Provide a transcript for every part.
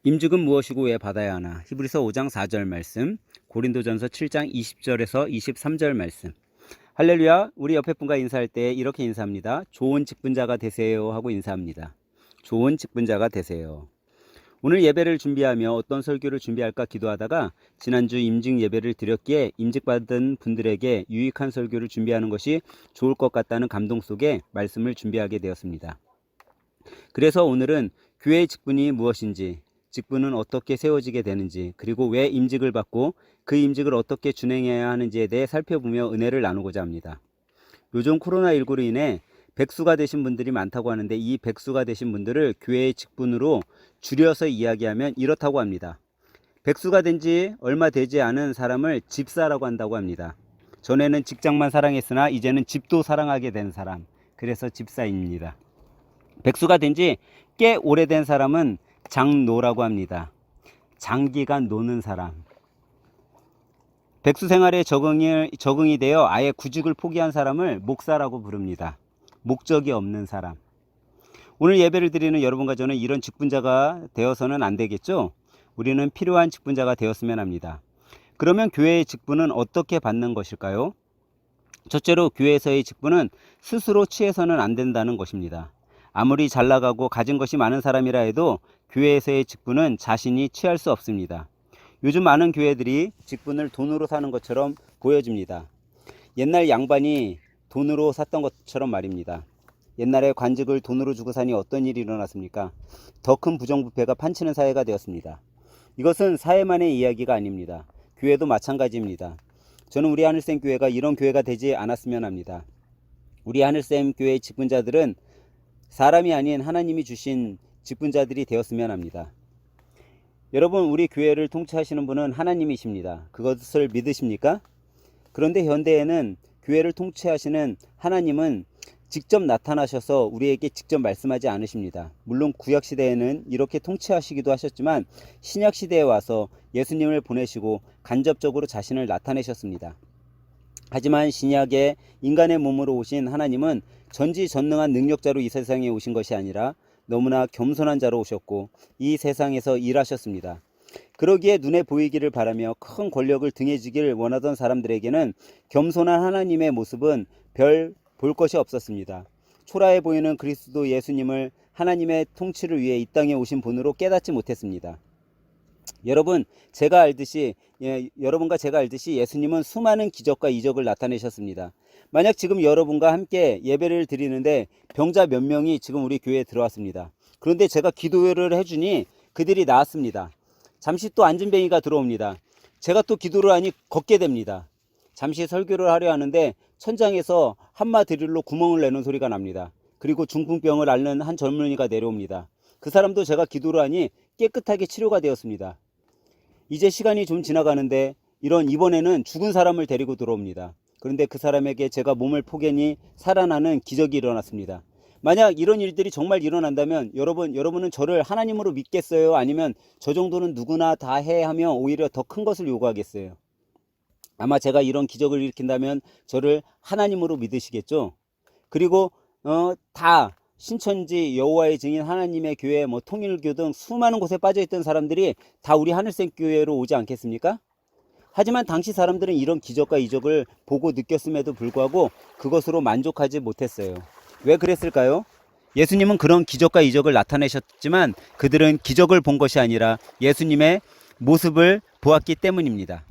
임직은 무엇이고 왜 받아야 하나? 히브리서 5장 4절 말씀, 고린도전서 7장 20절에서 23절 말씀. 할렐루야. 우리 옆에 분과 인사할 때 이렇게 인사합니다. 좋은 직분자가 되세요 하고 인사합니다. 좋은 직분자가 되세요. 오늘 예배를 준비하며 어떤 설교를 준비할까 기도하다가 지난주 임직 예배를 드렸기에 임직받은 분들에게 유익한 설교를 준비하는 것이 좋을 것 같다는 감동 속에 말씀을 준비하게 되었습니다. 그래서 오늘은 교회의 직분이 무엇인지, 직분은 어떻게 세워지게 되는지, 그리고 왜 임직을 받고 그 임직을 어떻게 준행해야 하는지에 대해 살펴보며 은혜를 나누고자 합니다. 요즘 코로나19로 인해 백수가 되신 분들이 많다고 하는데 이 백수가 되신 분들을 교회의 직분으로 줄여서 이야기하면 이렇다고 합니다. 백수가 된 지 얼마 되지 않은 사람을 집사라고 한다고 합니다. 전에는 직장만 사랑했으나 이제는 집도 사랑하게 된 사람, 그래서 집사입니다. 백수가 된 지 꽤 오래된 사람은 장노라고 합니다. 장기간 노는 사람. 백수 생활에 적응이 되어 아예 구직을 포기한 사람을 목사라고 부릅니다. 목적이 없는 사람. 오늘 예배를 드리는 여러분과 저는 이런 직분자가 되어서는 안 되겠죠? 우리는 필요한 직분자가 되었으면 합니다. 그러면 교회의 직분은 어떻게 받는 것일까요? 첫째로 교회에서의 직분은 스스로 취해서는 안 된다는 것입니다. 아무리 잘 나가고 가진 것이 많은 사람이라 해도 교회에서의 직분은 자신이 취할 수 없습니다. 요즘 많은 교회들이 직분을 돈으로 사는 것처럼 보여집니다. 옛날 양반이 돈으로 샀던 것처럼 말입니다. 옛날에 관직을 돈으로 주고 사니 어떤 일이 일어났습니까? 더 큰 부정부패가 판치는 사회가 되었습니다. 이것은 사회만의 이야기가 아닙니다. 교회도 마찬가지입니다. 저는 우리 하늘샘 교회가 이런 교회가 되지 않았으면 합니다. 우리 하늘샘 교회의 직분자들은 사람이 아닌 하나님이 주신 직분자들이 되었으면 합니다. 여러분, 우리 교회를 통치하시는 분은 하나님이십니다. 그것을 믿으십니까? 그런데 현대에는 교회를 통치하시는 하나님은 직접 나타나셔서 우리에게 직접 말씀하지 않으십니다. 물론 구약시대에는 이렇게 통치하시기도 하셨지만 신약시대에 와서 예수님을 보내시고 간접적으로 자신을 나타내셨습니다. 하지만 신약에 인간의 몸으로 오신 하나님은 전지전능한 능력자로 이 세상에 오신 것이 아니라 너무나 겸손한 자로 오셨고 이 세상에서 일하셨습니다. 그러기에 눈에 보이기를 바라며 큰 권력을 등에 지기를 원하던 사람들에게는 겸손한 하나님의 모습은 별 볼 것이 없었습니다. 초라해 보이는 그리스도 예수님을 하나님의 통치를 위해 이 땅에 오신 분으로 깨닫지 못했습니다. 여러분과 제가 알듯이 예수님은 수많은 기적과 이적을 나타내셨습니다. 만약 지금 여러분과 함께 예배를 드리는데 병자 몇 명이 지금 우리 교회에 들어왔습니다. 그런데 제가 기도를 해주니 그들이 나았습니다. 잠시 또 안진뱅이가 들어옵니다. 제가 또 기도를 하니 걷게 됩니다. 잠시 설교를 하려 하는데 천장에서 한마 드릴로 구멍을 내는 소리가 납니다. 그리고 중풍병을 앓는 한 젊은이가 내려옵니다. 그 사람도 제가 기도를 하니 깨끗하게 치료가 되었습니다. 이제 시간이 좀 지나가는데 이번에는 죽은 사람을 데리고 들어옵니다. 그런데 그 사람에게 제가 몸을 포개니 살아나는 기적이 일어났습니다. 만약 이런 일들이 정말 일어난다면 여러분은 저를 하나님으로 믿겠어요? 아니면 저 정도는 누구나 다 해 하며 오히려 더 큰 것을 요구하겠어요? 아마 제가 이런 기적을 일으킨다면 저를 하나님으로 믿으시겠죠? 그리고 다 신천지, 여호와의 증인, 하나님의 교회, 통일교 등 수많은 곳에 빠져있던 사람들이 다 우리 하늘샘 교회로 오지 않겠습니까? 하지만 당시 사람들은 이런 기적과 이적을 보고 느꼈음에도 불구하고 그것으로 만족하지 못했어요. 왜 그랬을까요? 예수님은 그런 기적과 이적을 나타내셨지만 그들은 기적을 본 것이 아니라 예수님의 모습을 보았기 때문입니다.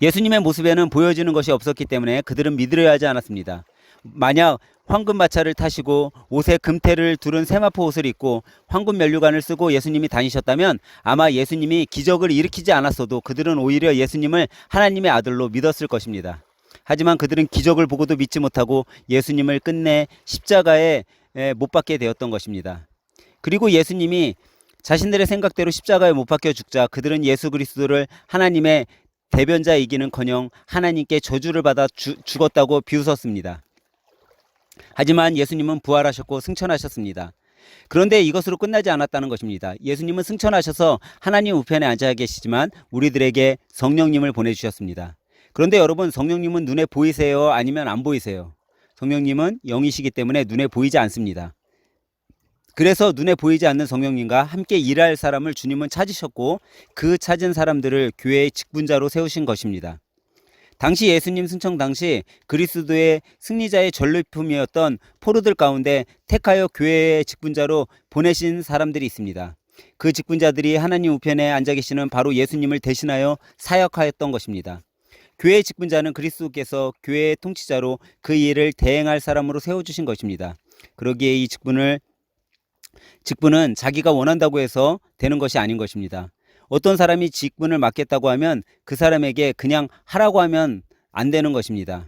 예수님의 모습에는 보여지는 것이 없었기 때문에 그들은 믿으려 하지 않았습니다. 만약 황금 마차를 타시고 옷에 금태를 두른 세마포 옷을 입고 황금 면류관을 쓰고 예수님이 다니셨다면 아마 예수님이 기적을 일으키지 않았어도 그들은 오히려 예수님을 하나님의 아들로 믿었을 것입니다. 하지만 그들은 기적을 보고도 믿지 못하고 예수님을 끝내 십자가에 못 박게 되었던 것입니다. 그리고 예수님이 자신들의 생각대로 십자가에 못 박혀 죽자 그들은 예수 그리스도를 하나님의 대변자이기는커녕 하나님께 저주를 받아 죽었다고 비웃었습니다. 하지만 예수님은 부활하셨고 승천하셨습니다. 그런데 이것으로 끝나지 않았다는 것입니다. 예수님은 승천하셔서 하나님 우편에 앉아 계시지만 우리들에게 성령님을 보내주셨습니다. 그런데 여러분, 성령님은 눈에 보이세요? 아니면 안 보이세요? 성령님은 영이시기 때문에 눈에 보이지 않습니다. 그래서 눈에 보이지 않는 성령님과 함께 일할 사람을 주님은 찾으셨고 그 찾은 사람들을 교회의 직분자로 세우신 것입니다. 당시 예수님 승천 당시 그리스도의 승리자의 전리품이었던 포로들 가운데 택하여 교회의 직분자로 보내신 사람들이 있습니다. 그 직분자들이 하나님 우편에 앉아 계시는 바로 예수님을 대신하여 사역하였던 것입니다. 교회의 직분자는 그리스도께서 교회의 통치자로 그 일을 대행할 사람으로 세워주신 것입니다. 그러기에 이 직분은 자기가 원한다고 해서 되는 것이 아닌 것입니다. 어떤 사람이 직분을 맡겠다고 하면 그 사람에게 그냥 하라고 하면 안 되는 것입니다.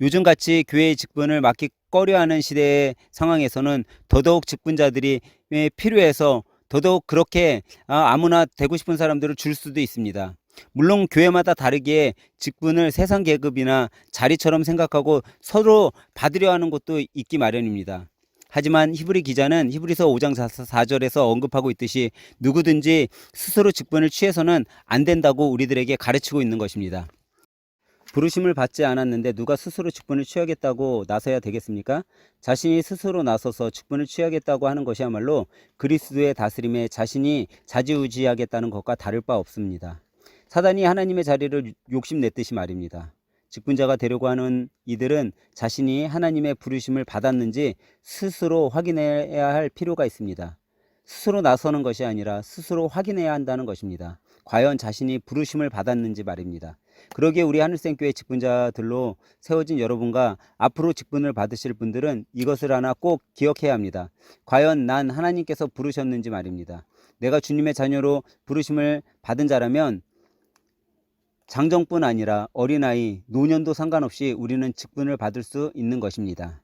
요즘같이 교회의 직분을 맡기 꺼려하는 시대의 상황에서는 더더욱 직분자들이 필요해서 더더욱 그렇게 아무나 되고 싶은 사람들을 줄 수도 있습니다. 물론 교회마다 다르게 직분을 세상 계급이나 자리처럼 생각하고 서로 받으려 하는 것도 있기 마련입니다. 하지만 히브리 기자는 히브리서 5장 4절에서 언급하고 있듯이 누구든지 스스로 직분을 취해서는 안 된다고 우리들에게 가르치고 있는 것입니다. 부르심을 받지 않았는데 누가 스스로 직분을 취하겠다고 나서야 되겠습니까? 자신이 스스로 나서서 직분을 취하겠다고 하는 것이야말로 그리스도의 다스림에 자신이 좌지우지하겠다는 것과 다를 바 없습니다. 사단이 하나님의 자리를 욕심냈듯이 말입니다. 직분자가 되려고 하는 이들은 자신이 하나님의 부르심을 받았는지 스스로 확인해야 할 필요가 있습니다. 스스로 나서는 것이 아니라 스스로 확인해야 한다는 것입니다. 과연 자신이 부르심을 받았는지 말입니다. 그러기에 우리 하늘샘교회 직분자들로 세워진 여러분과 앞으로 직분을 받으실 분들은 이것을 하나 꼭 기억해야 합니다. 과연 난 하나님께서 부르셨는지 말입니다. 내가 주님의 자녀로 부르심을 받은 자라면 장정뿐 아니라 어린아이, 노년도 상관없이 우리는 직분을 받을 수 있는 것입니다.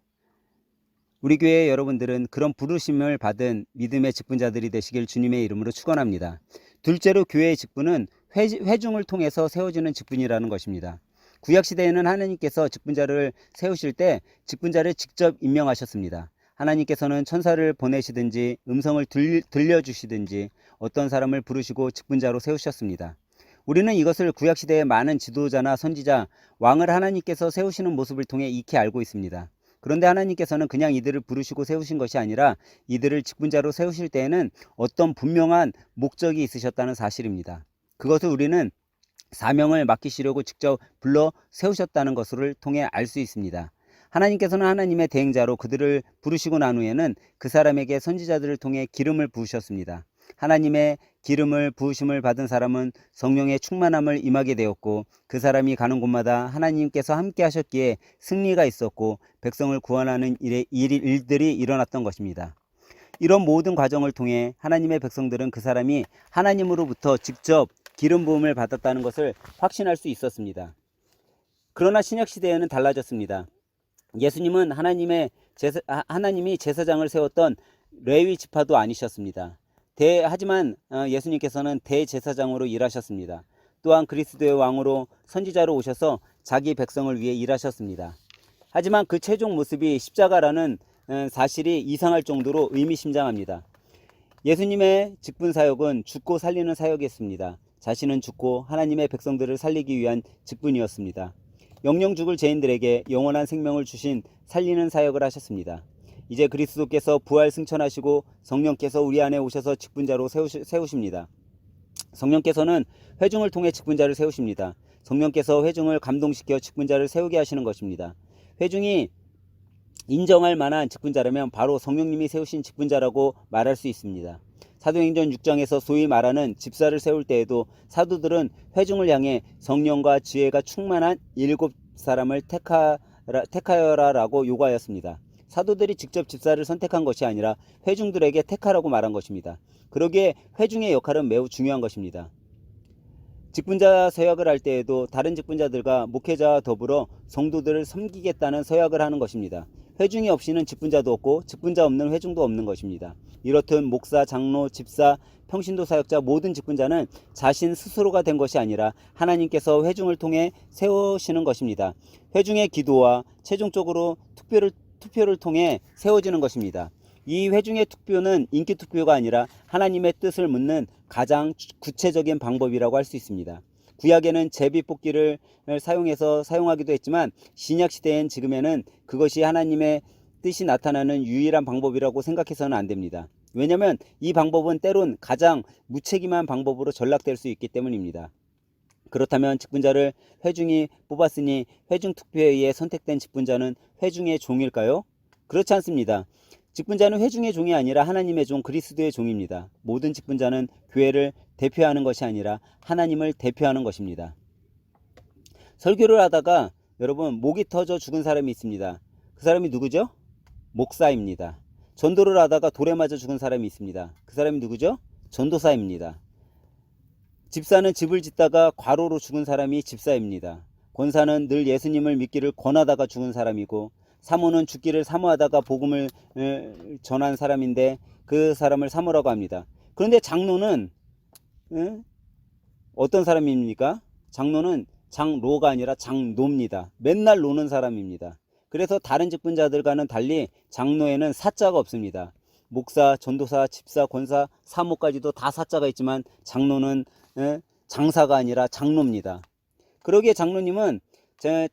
우리 교회 여러분들은 그런 부르심을 받은 믿음의 직분자들이 되시길 주님의 이름으로 축원합니다. 둘째로 교회의 직분은 회중을 통해서 세워지는 직분이라는 것입니다. 구약시대에는 하나님께서 직분자를 세우실 때 직분자를 직접 임명하셨습니다. 하나님께서는 천사를 보내시든지 음성을 들려주시든지 어떤 사람을 부르시고 직분자로 세우셨습니다. 우리는 이것을 구약시대의 많은 지도자나 선지자, 왕을 하나님께서 세우시는 모습을 통해 익히 알고 있습니다. 그런데 하나님께서는 그냥 이들을 부르시고 세우신 것이 아니라 이들을 직분자로 세우실 때에는 어떤 분명한 목적이 있으셨다는 사실입니다. 그것을 우리는 사명을 맡기시려고 직접 불러 세우셨다는 것을 통해 알 수 있습니다. 하나님께서는 하나님의 대행자로 그들을 부르시고 난 후에는 그 사람에게 선지자들을 통해 기름을 부으셨습니다. 하나님의 기름을 부으심을 받은 사람은 성령의 충만함을 임하게 되었고 그 사람이 가는 곳마다 하나님께서 함께 하셨기에 승리가 있었고 백성을 구원하는 일들이 일어났던 것입니다. 이런 모든 과정을 통해 하나님의 백성들은 그 사람이 하나님으로부터 직접 기름 부음을 받았다는 것을 확신할 수 있었습니다. 그러나 신약시대에는 달라졌습니다. 예수님은 하나님이 제사장을 세웠던 레위 지파도 아니셨습니다. 하지만 예수님께서는 대제사장으로 일하셨습니다. 또한 그리스도의 왕으로 선지자로 오셔서 자기 백성을 위해 일하셨습니다. 하지만 그 최종 모습이 십자가라는 사실이 이상할 정도로 의미심장합니다. 예수님의 직분 사역은 죽고 살리는 사역이었습니다. 자신은 죽고 하나님의 백성들을 살리기 위한 직분이었습니다. 영영 죽을 죄인들에게 영원한 생명을 주신 살리는 사역을 하셨습니다. 이제 그리스도께서 부활 승천하시고 성령께서 우리 안에 오셔서 직분자로 세우십니다. 성령께서는 회중을 통해 직분자를 세우십니다. 성령께서 회중을 감동시켜 직분자를 세우게 하시는 것입니다. 회중이 인정할 만한 직분자라면 바로 성령님이 세우신 직분자라고 말할 수 있습니다. 사도행전 6장에서 소위 말하는 집사를 세울 때에도 사도들은 회중을 향해 성령과 지혜가 충만한 7사람을 택하여라라고 요구하였습니다. 사도들이 직접 집사를 선택한 것이 아니라 회중들에게 택하라고 말한 것입니다. 그러기에 회중의 역할은 매우 중요한 것입니다. 직분자 서약을 할 때에도 다른 직분자들과 목회자와 더불어 성도들을 섬기겠다는 서약을 하는 것입니다. 회중이 없이는 직분자도 없고 직분자 없는 회중도 없는 것입니다. 이렇듯 목사, 장로, 집사, 평신도 사역자 모든 직분자는 자신 스스로가 된 것이 아니라 하나님께서 회중을 통해 세우시는 것입니다. 회중의 기도와 최종적으로 투표를 통해 세워지는 것입니다. 이 회중의 투표는 인기 투표가 아니라 하나님의 뜻을 묻는 가장 구체적인 방법이라고 할 수 있습니다. 구약에는 제비뽑기를 사용하기도 했지만 신약 시대엔 지금에는 그것이 하나님의 뜻이 나타나는 유일한 방법이라고 생각해서는 안 됩니다. 왜냐하면 이 방법은 때론 가장 무책임한 방법으로 전락될 수 있기 때문입니다. 그렇다면 직분자를 회중이 뽑았으니 회중 투표에 의해 선택된 직분자는 회중의 종일까요? 그렇지 않습니다. 직분자는 회중의 종이 아니라 하나님의 종, 그리스도의 종입니다. 모든 직분자는 교회를 대표하는 것이 아니라 하나님을 대표하는 것입니다. 설교를 하다가 여러분 목이 터져 죽은 사람이 있습니다. 그 사람이 누구죠? 목사입니다. 전도를 하다가 돌에 맞아 죽은 사람이 있습니다. 그 사람이 누구죠? 전도사입니다. 집사는 집을 짓다가 과로로 죽은 사람이 집사입니다. 권사는 늘 예수님을 믿기를 권하다가 죽은 사람이고, 사모는 죽기를 사모하다가 복음을 전한 사람인데 그 사람을 사모라고 합니다. 그런데 장로는 어떤 사람입니까? 장로는 장로가 아니라 장노입니다. 맨날 노는 사람입니다. 그래서 다른 직분자들과는 달리 장로에는 사자가 없습니다. 목사, 전도사, 집사, 권사, 사모까지도 다 사자가 있지만 장로는 장사가 아니라 장로입니다. 그러기에 장로님은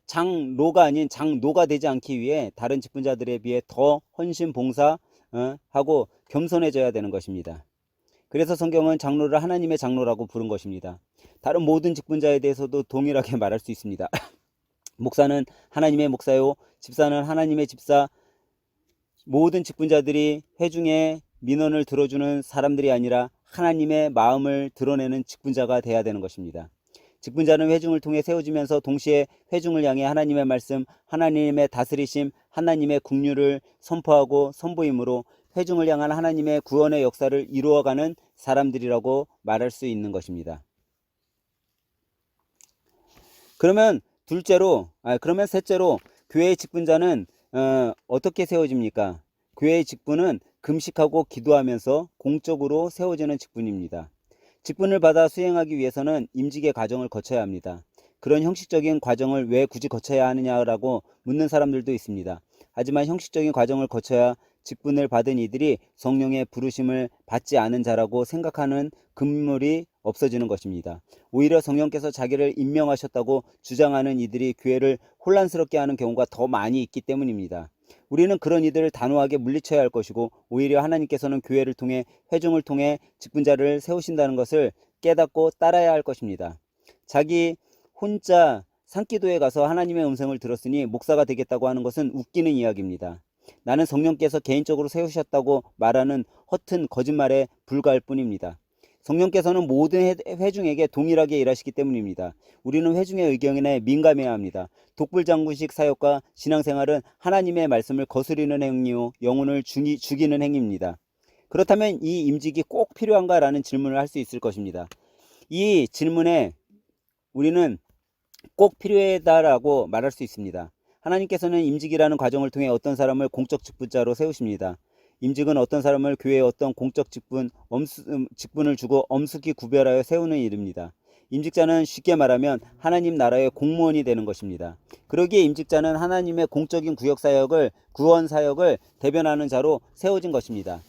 장로가 아닌 장노가 되지 않기 위해 다른 직분자들에 비해 더 헌신 봉사하고 겸손해져야 되는 것입니다. 그래서 성경은 장로를 하나님의 장로라고 부른 것입니다. 다른 모든 직분자에 대해서도 동일하게 말할 수 있습니다. 목사는 하나님의 목사요, 집사는 하나님의 집사. 모든 직분자들이 회중의 민원을 들어주는 사람들이 아니라 하나님의 마음을 드러내는 직분자가 돼야 되는 것입니다. 직분자는 회중을 통해 세워지면서 동시에 회중을 향해 하나님의 말씀, 하나님의 다스리심, 하나님의 긍휼을 선포하고 선보임으로 회중을 향한 하나님의 구원의 역사를 이루어가는 사람들이라고 말할 수 있는 것입니다. 그러면 셋째로 교회의 직분자는 어떻게 세워집니까? 교회의 직분은 금식하고 기도하면서 공적으로 세워지는 직분입니다. 직분을 받아 수행하기 위해서는 임직의 과정을 거쳐야 합니다. 그런 형식적인 과정을 왜 굳이 거쳐야 하느냐라고 묻는 사람들도 있습니다. 하지만 형식적인 과정을 거쳐야 직분을 받은 이들이 성령의 부르심을 받지 않은 자라고 생각하는 금물이 없어지는 것입니다. 오히려 성령께서 자기를 임명하셨다고 주장하는 이들이 교회를 혼란스럽게 하는 경우가 더 많이 있기 때문입니다. 우리는 그런 이들을 단호하게 물리쳐야 할 것이고, 오히려 하나님께서는 교회를 통해 회중을 통해 직분자를 세우신다는 것을 깨닫고 따라야 할 것입니다. 자기 혼자 산기도에 가서 하나님의 음성을 들었으니 목사가 되겠다고 하는 것은 웃기는 이야기입니다. 나는 성령께서 개인적으로 세우셨다고 말하는 허튼 거짓말에 불과할 뿐입니다. 성령께서는 모든 회중에게 동일하게 일하시기 때문입니다. 우리는 회중의 의견에 민감해야 합니다. 독불장군식 사역과 신앙생활은 하나님의 말씀을 거스리는 행위요, 영혼을 죽이는 행위입니다. 그렇다면 이 임직이 꼭 필요한가라는 질문을 할 수 있을 것입니다. 이 질문에 우리는 꼭 필요하다라고 말할 수 있습니다. 하나님께서는 임직이라는 과정을 통해 어떤 사람을 공적 직분자로 세우십니다. 임직은 어떤 사람을 교회의 어떤 공적 직분을 주고 엄숙히 구별하여 세우는 일입니다. 임직자는 쉽게 말하면 하나님 나라의 공무원이 되는 것입니다. 그러기에 임직자는 하나님의 공적인 구원 사역을 대변하는 자로 세워진 것입니다.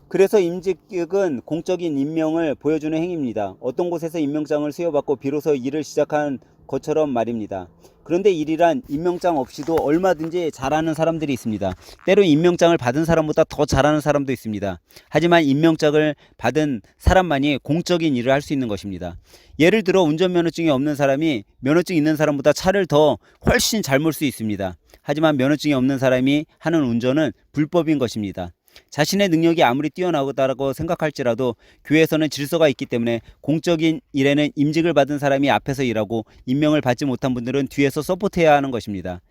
그래서 임직은 공적인 임명을 보여주는 행위입니다. 어떤 곳에서 임명장을 수여받고 비로소 일을 시작한 것처럼 말입니다. 그런데 일이란 임명장 없이도 얼마든지 잘하는 사람들이 있습니다. 때로 임명장을 받은 사람보다 더 잘하는 사람도 있습니다. 하지만 임명장을 받은 사람만이 공적인 일을 할 수 있는 것입니다. 예를 들어 운전면허증이 없는 사람이 면허증 있는 사람보다 차를 더 훨씬 잘 몰 수 있습니다. 하지만 면허증이 없는 사람이 하는 운전은 불법인 것입니다. 자신의 능력이 아무리 뛰어나다고 생각할지라도 교회에서는 질서가 있기 때문에 공적인 일에는 임직을 받은 사람이 앞에서 일하고 임명을 받지 못한 분들은 뒤에서 서포트해야 하는 것입니다.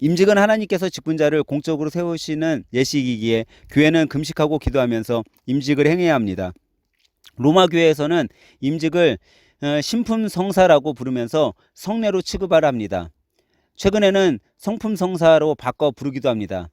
임직은 하나님께서 직분자를 공적으로 세우시는 예식이기에 교회는 금식하고 기도하면서 임직을 행해야 합니다. 로마 교회에서는 임직을 신품성사라고 부르면서 성례로 취급하라 합니다. 최근에는 성품성사로 바꿔 부르기도 합니다.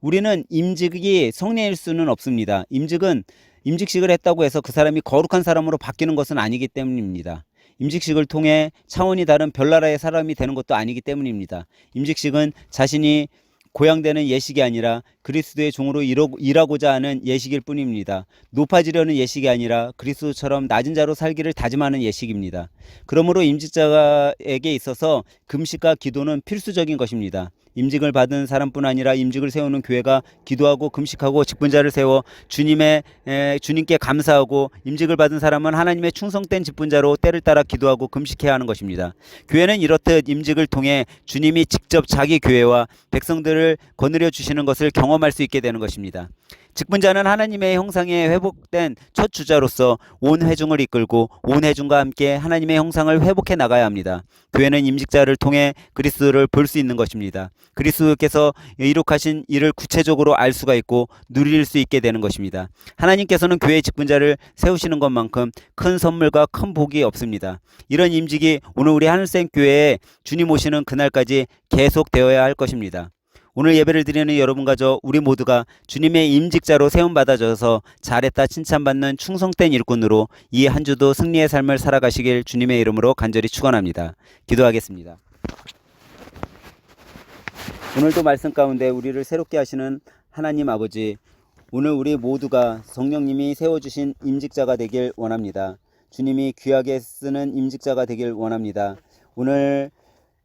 우리는 임직이 성례일 수는 없습니다. 임직은 임직식을 했다고 해서 그 사람이 거룩한 사람으로 바뀌는 것은 아니기 때문입니다. 임직식을 통해 차원이 다른 별나라의 사람이 되는 것도 아니기 때문입니다. 임직식은 자신이 고양되는 예식이 아니라 그리스도의 종으로 일하고자 하는 예식일 뿐입니다. 높아지려는 예식이 아니라 그리스도처럼 낮은 자로 살기를 다짐하는 예식입니다. 그러므로 임직자에게 있어서 금식과 기도는 필수적인 것입니다. 임직을 받은 사람뿐 아니라 임직을 세우는 교회가 기도하고 금식하고 직분자를 세워 주님께 감사하고, 임직을 받은 사람은 하나님의 충성된 직분자로 때를 따라 기도하고 금식해야 하는 것입니다. 교회는 이렇듯 임직을 통해 주님이 직접 자기 교회와 백성들을 거느려 주시는 것을 경험할 수 있게 되는 것입니다. 직분자는 하나님의 형상에 회복된 첫 주자로서 온 회중을 이끌고 온 회중과 함께 하나님의 형상을 회복해 나가야 합니다. 교회는 임직자를 통해 그리스도를 볼 수 있는 것입니다. 그리스도께서 이룩하신 일을 구체적으로 알 수가 있고 누릴 수 있게 되는 것입니다. 하나님께서는 교회 직분자를 세우시는 것만큼 큰 선물과 큰 복이 없습니다. 이런 임직이 오늘 우리 하늘샘 교회에 주님 오시는 그날까지 계속되어야 할 것입니다. 오늘 예배를 드리는 여러분과 저 우리 모두가 주님의 임직자로 세움받아져서 잘했다 칭찬받는 충성된 일꾼으로 이 한 주도 승리의 삶을 살아가시길 주님의 이름으로 간절히 축원합니다. 기도하겠습니다. 오늘도 말씀 가운데 우리를 새롭게 하시는 하나님 아버지, 오늘 우리 모두가 성령님이 세워주신 임직자가 되길 원합니다. 주님이 귀하게 쓰는 임직자가 되길 원합니다. 오늘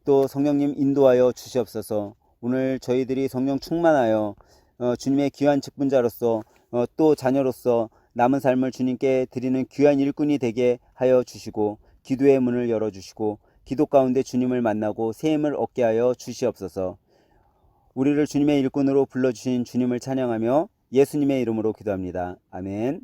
또 성령님 인도하여 주시옵소서. 오늘 저희들이 성령 충만하여 주님의 귀한 직분자로서 또 자녀로서 남은 삶을 주님께 드리는 귀한 일꾼이 되게 하여 주시고, 기도의 문을 열어주시고 기도 가운데 주님을 만나고 새 힘을 얻게 하여 주시옵소서. 우리를 주님의 일꾼으로 불러주신 주님을 찬양하며 예수님의 이름으로 기도합니다. 아멘.